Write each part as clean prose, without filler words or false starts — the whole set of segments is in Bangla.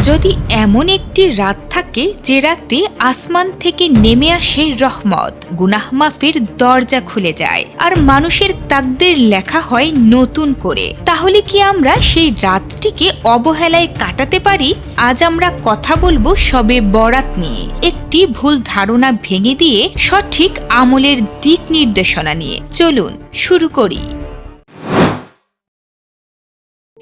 যদি এমন একটি রাত থাকে যে রাতে আসমান থেকে নেমে আসে রহমত, গুনাহ মাফের দরজা খুলে যায় আর মানুষের তাকদীর লেখা হয় নতুন করে, তাহলে কি আমরা সেই রাতটিকে অবহেলায় কাটাতে পারি? আজ আমরা কথা বলবো শবে বরাত নিয়ে, একটি ভুল ধারণা ভেঙে দিয়ে সঠিক আমলের দিক নির্দেশনা নিয়ে। চলুন শুরু করি।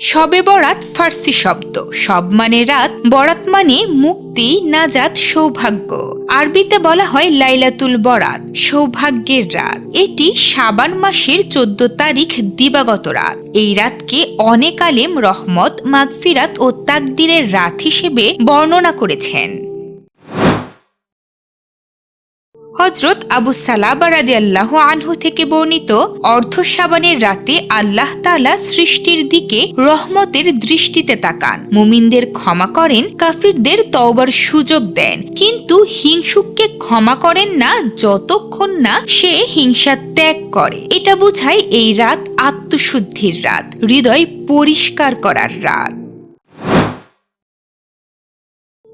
শবে বরাত ফার্সি শব্দ, শব মানে রাত, বরাত মানে মুক্তি, নাজাত, সৌভাগ্য। আরবিতে বলা হয় লাইলাতুল বরাত, সৌভাগ্যের রাত। এটি শাবান মাসের 14 তারিখ দিবাগত রাত। এই রাতকে অনেক আলেম রহমত, মাগফিরাত ও তাকদীরের রাত হিসেবে বর্ণনা করেছেন। হযরত আবু সালাবা রাদিয়াল্লাহু আনহু থেকে বর্ণিত, অর্ধ শাবানের রাতে আল্লাহ তাআলা সৃষ্টির দিকে রহমতের দৃষ্টিতে তাকান, মুমিনদের ক্ষমা করেন, কাফিরদের তওবার সুযোগ দেন, কিন্তু হিংসুককে ক্ষমা করেন না যতক্ষণ না সে হিংসা ত্যাগ করে। এটা বোঝায় এই রাত আত্মশুদ্ধির রাত, হৃদয় পরিষ্কার করার রাত।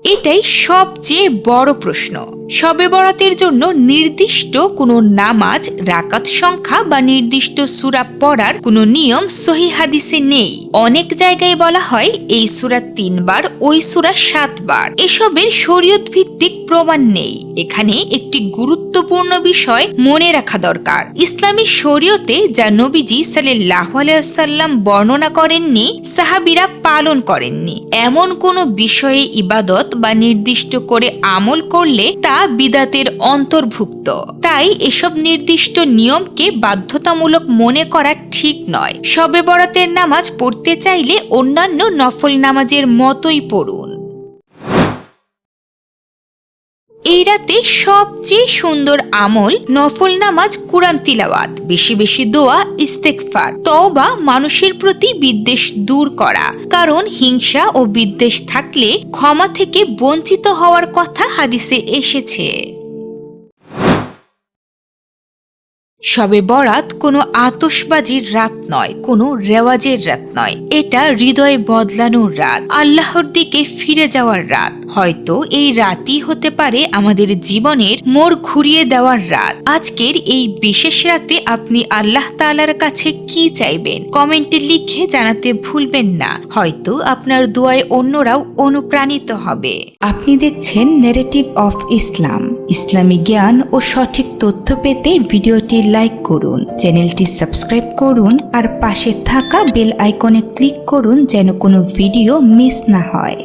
এটাই সবচেয়ে বড় প্রশ্ন। শবে বরাতের জন্য নির্দিষ্ট কোনো নামাজ, রাকাত সংখ্যা বা নির্দিষ্ট সূরা পড়ার কোনো নিয়ম সহিহ হাদিসে নেই। অনেক জায়গায় বলা হয় এই সূরা 3 বার, ওই সূরা 7 বার। এসবের শরীয়ত ভিত্তিক প্রমাণ নেই। এখানে একটি গুরুত্বপূর্ণ বিষয় মনে রাখা দরকার। ইসলামী শরীয়তে যা নবীজি সাল্লাল্লাহু আলাইহি ওয়াসাল্লাম বর্ণনা করেননি, সাহাবীরা পালন করেননি, এমন কোনো বিষয়ে ইবাদত বা নির্দিষ্ট করে আমল করলে তা বিদাতের অন্তর্ভুক্ত। তাই এসব নির্দিষ্ট নিয়মকে বাধ্যতামূলক মনে করা ঠিক নয়। শবে বরাতের নামাজ পড়তে চাইলে অন্যান্য নফল নামাজের মতোই পড়ুন। এই রাতে সবচেয়ে সুন্দর আমল নফল নামাজ, কুরআন তিলাওয়াত, বেশি বেশি দোয়া, ইস্তেগফার, তওবা, মানুষের প্রতি বিদ্বেষ দূর করা। কারণ হিংসা ও বিদ্বেষ থাকলে ক্ষমা থেকে বঞ্চিত হওয়ার কথা হাদিসে এসেছে। শবে বরাত কোনো আতশবাজির রাত নয়, কোনো রেওয়াজের রাত নয়। এটা হৃদয় বদলানোর রাত, আল্লাহর দিকে ফিরে যাওয়ার রাত। হয়তো এই রাতই হতে পারে আমাদের জীবনের মোড় ঘুরিয়ে দেওয়ার রাত। আজকের এই বিশেষ রাতে আপনি আল্লাহ তাআলার কাছে কি চাইবেন কমেন্টে লিখে জানাতে ভুলবেন না। হয়তো আপনার দোয়ায় অন্যরাও অনুপ্রাণিত হবে। আপনি দেখছেন ন্যারেটিভ অফ ইসলাম। ইসলামী জ্ঞান ও সঠিক তথ্য পেতে ভিডিওটি লাইক করুন, চ্যানেলটি সাবস্ক্রাইব করুন আর পাশে থাকা বেল আইকনে ক্লিক করুন যেন কোনো ভিডিও মিস না হয়।